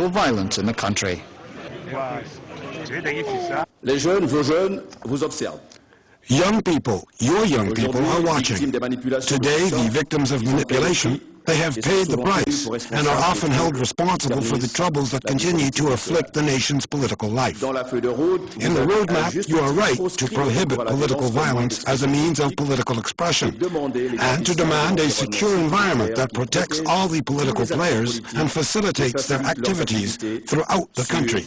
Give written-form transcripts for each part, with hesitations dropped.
violence in the country. Les jeunes, vos jeunes, vous observent. Young people, your young people are watching. Today, the victims of manipulation, they have paid the price and are often held responsible for the troubles that continue to afflict the nation's political life. In the roadmap, you are right to prohibit political violence as a means of political expression and to demand a secure environment that protects all the political players and facilitates their activities throughout the country.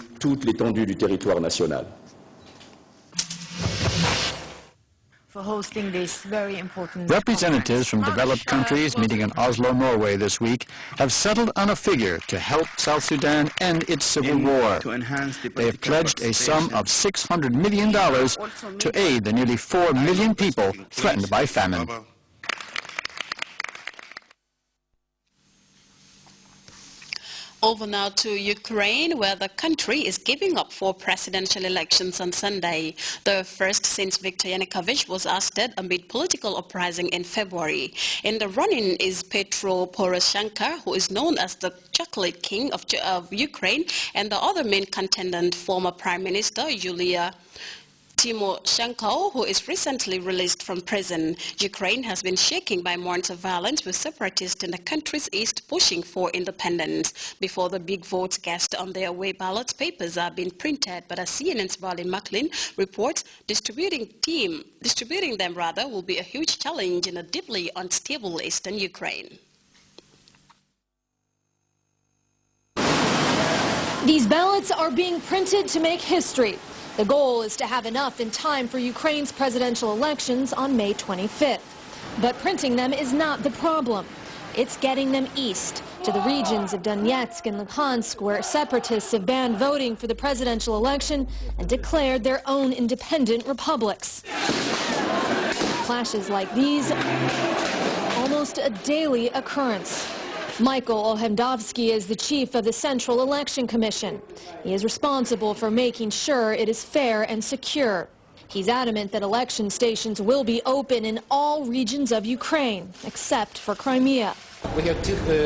For hosting this very important Representatives from developed countries meeting in Oslo, Norway this week have settled on a figure to help South Sudan end its civil war. They have pledged a sum of $600 million to aid the nearly 4 million people threatened by famine. Over now to Ukraine, where the country is giving up for presidential elections on Sunday, the first since Viktor Yanukovych was ousted amid political uprising in February. In the run-in is Petro Poroshenko, who is known as the chocolate king of Ukraine, and the other main contender, former Prime Minister Yulia Tymoshenko, who is recently released from prison. Ukraine has been shaken by months of violence, with separatists in the country's east pushing for independence. Before the big votes cast on their away ballot papers are being printed, but as CNN's Barley Macklin reports, distributing them will be a huge challenge in a deeply unstable eastern Ukraine. These ballots are being printed to make history. The goal is to have enough in time for Ukraine's presidential elections on May 25th. But printing them is not the problem. It's getting them east, to the regions of Donetsk and Luhansk, where separatists have banned voting for the presidential election and declared their own independent republics. Clashes like these, almost a daily occurrence. Michael Ohendovsky is the chief of the Central Election Commission. He is responsible for making sure it is fair and secure. He's adamant that election stations will be open in all regions of Ukraine, except for Crimea. We have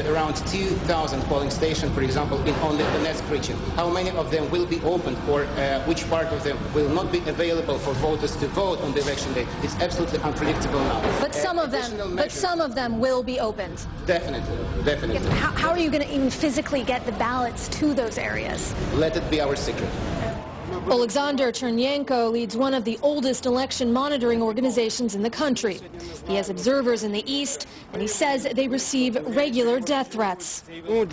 around 2,000 polling stations, for example, in only the Donetsk region. How many of them will be opened, or which part of them will not be available for voters to vote on the election day? It's absolutely unpredictable now. But some of them will be opened. Definitely, definitely. How are you going to even physically get the ballots to those areas? Let it be our secret. Alexander Chernyenko leads one of the oldest election monitoring organizations in the country. He has observers in the east, and he says they receive regular death threats. For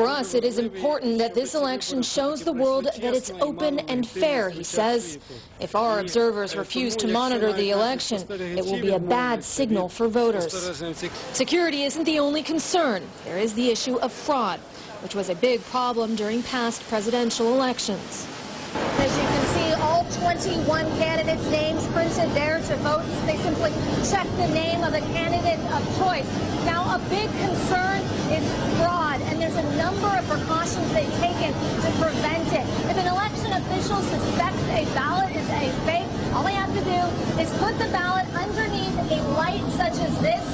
us, it is important that this election shows the world that it's open and fair, he says. If our observers refuse to monitor the election, it will be a bad signal for voters. Security isn't the only concern. There is the issue of fraud, which was a big problem during past presidential elections. As you can see, all 21 candidates' names printed there to vote. They simply check the name of the candidate of choice. Now, a big concern is fraud, and there's a number of precautions they've taken to prevent it. If an election official suspects a ballot is a fake, all they have to do is put the ballot underneath a light such as this.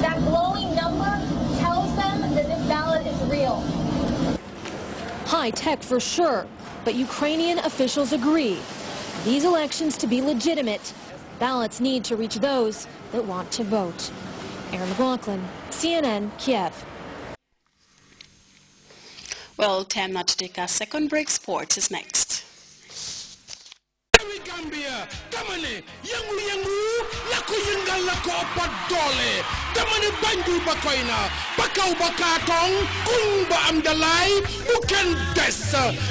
That glowing number tells them that this ballot is real. High tech for sure, but Ukrainian officials agree. For these elections to be legitimate, ballots need to reach those that want to vote. Erin McLaughlin, CNN, Kiev. Well, time now to take our second break. Sports is next. Gambia, damane, yangu, lako yungal lako padole, damane banjul bakoina, bakaw bakatong, kung ba amdalay, buken des,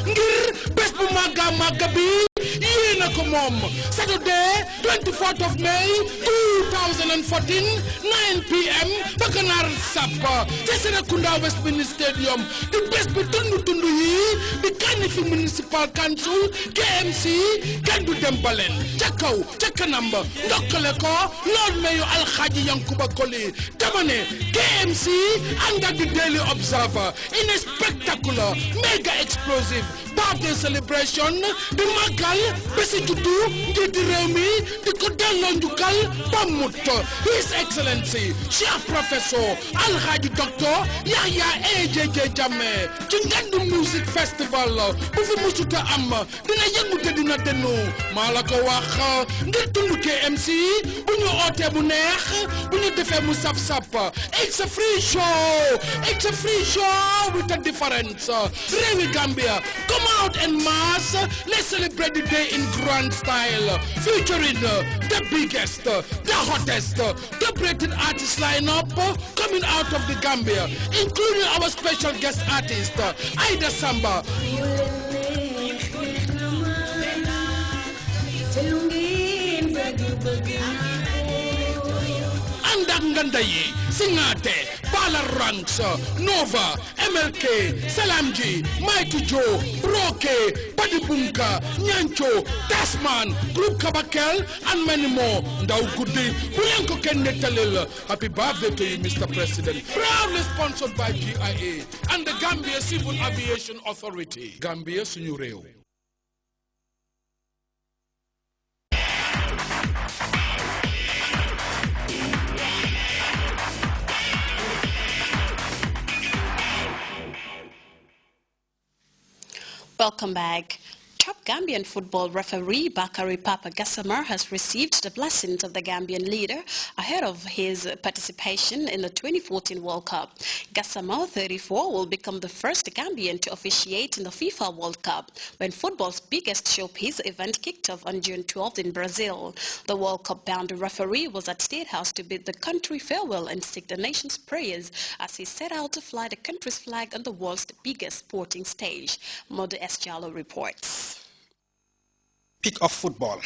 ngir bes bu maga magabi, yena ko mom. Saturday, 24th of May, 2014, 9 p.m, Bakanar Sapa, Seserakunda Westminster Stadium, the best tundu yi, the Kanifi Municipal Council, KMC, Kandu Dembalen, Chakau, Chakanamba, Nokaleko, Lord Mayor Al-Haji Yankuba Koli, Tamane, KMC, under the Daily Observer, in a spectacular, mega explosive, birthday celebration di magal besi juddu njiiti réew mi di ko delloo njukkal ba mut His Excellency Cheikh Professor Alhaji Doctor Yahya AJJ Jammeh ci ngandu music festival bu fi musuta am dina yëngu te dina dennu maa la ko wax ngir tundu KMC bu ñu oote bu neex bu ñu defee mu saf-saf it's a free show with a difference réewi Gambia come out en masse let's celebrate the day in grand style featuring the biggest the hottest top-rated artist lineup coming out of the Gambia including our special guest artist Aida Samba Andak Ngandayi, Singate, Bala Ranks, Nova, MLK, Salamji, Mighty Joe, Broke, Badibunka, Nyancho, Tasman, Group Kabakel, and many more. Ndau Gudi, Buyanko Ken Netalil. Happy birthday to you, Mr. President. Proudly sponsored by GIA and the Gambia Civil Aviation Authority. Gambia Sunyureo. Welcome back. Top Gambian football referee Bakary Papa Gassama has received the blessings of the Gambian leader ahead of his participation in the 2014 World Cup. Gassama, 34, will become the first Gambian to officiate in the FIFA World Cup, when football's biggest showpiece event kicked off on June 12th in Brazil. The World Cup-bound referee was at State House to bid the country farewell and seek the nation's prayers as he set out to fly the country's flag on the world's biggest sporting stage. Modu Esjalo reports. Peak of football,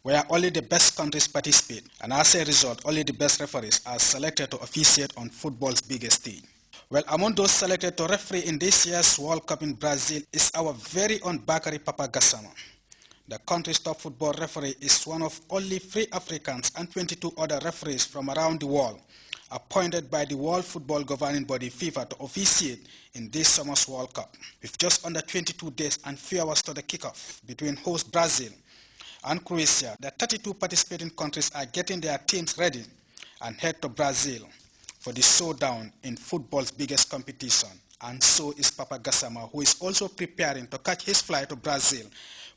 where only the best countries participate, and as a result, only the best referees are selected to officiate on football's biggest stage. Well, among those selected to referee in this year's World Cup in Brazil is our very own Bakary Papa Gassama. The country's top football referee is one of only 3 Africans and 22 other referees from around the world appointed by the World Football Governing Body FIFA to officiate in this summer's World Cup. With just under 22 days and few hours to the kickoff between host Brazil and Croatia, the 32 participating countries are getting their teams ready and head to Brazil for the showdown in football's biggest competition. And so is Papa Gassama, who is also preparing to catch his flight to Brazil,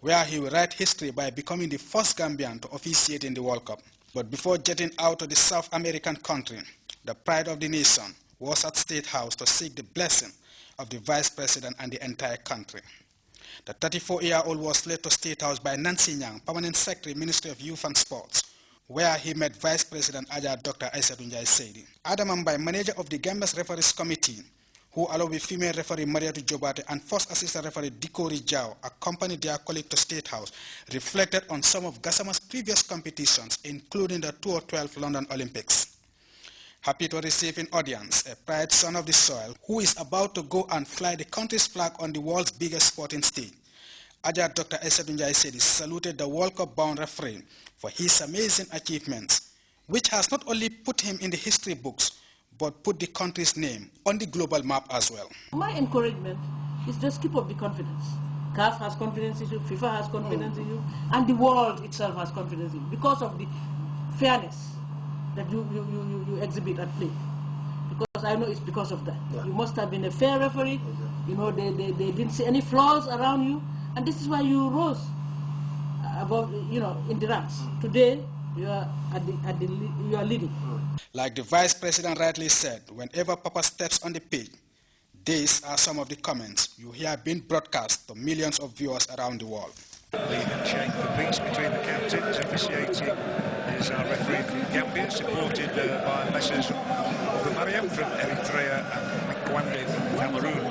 where he will write history by becoming the first Gambian to officiate in the World Cup. But before jetting out to the South American country, the pride of the nation was at State House to seek the blessing of the Vice President and the entire country. The 34-year-old was led to State House by Nancy Nyang, Permanent Secretary, Ministry of Youth and Sports, where he met Vice President Dr. Aissatou Njie Saidi. Adam Ambai, manager of the Gambia's Referees Committee, who along with female referee Mariatu Jobate and first assistant referee Dikori Jao accompanied their colleague to State House, reflected on some of Gassama's previous competitions, including the 2012 London Olympics. Happy to receive in audience a proud son of the soil who is about to go and fly the country's flag on the world's biggest sporting stage. Dr. Aissatou Njie Saidi saluted the World Cup-bound referee for his amazing achievements, which has not only put him in the history books, but put the country's name on the global map as well. My encouragement is just keep up the confidence. CAF has confidence in you, FIFA has confidence in you, and the world itself has confidence in you because of the fairness that you exhibit at play. Because I know it's because of that. Yeah. You must have been a fair referee. You know, they didn't see any flaws around you, and this is why you rose above, you know, in the ranks. Today, you are you are leading. Like the Vice President rightly said, whenever Papa steps on the pitch, these are some of the comments you hear being broadcast to millions of viewers around the world. The handshake for peace between the captains. Officiating is our referee from Gambia, supported by Messrs. Mariam from Eritrea and Mikwande from Cameroon.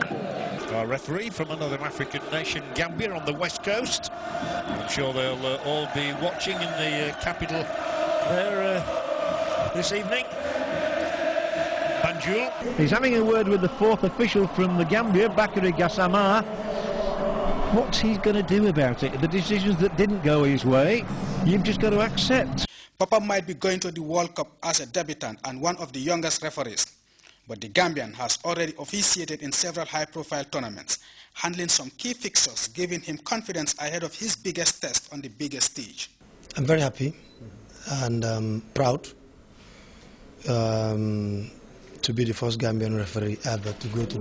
Our referee from another African nation, Gambia, on the west coast. I'm sure they'll all be watching in the capital there this evening. Banjul. He's having a word with the 4th official from the Gambia, Bakary Gassama. What's he going to do about it? The decisions that didn't go his way, you've just got to accept. Papa might be going to the World Cup as a debutant and one of the youngest referees, But the Gambian has already officiated in several high-profile tournaments, handling some key fixtures, giving him confidence ahead of his biggest test on the biggest stage. I'm very happy and proud to be the first Gambian referee ever to go to the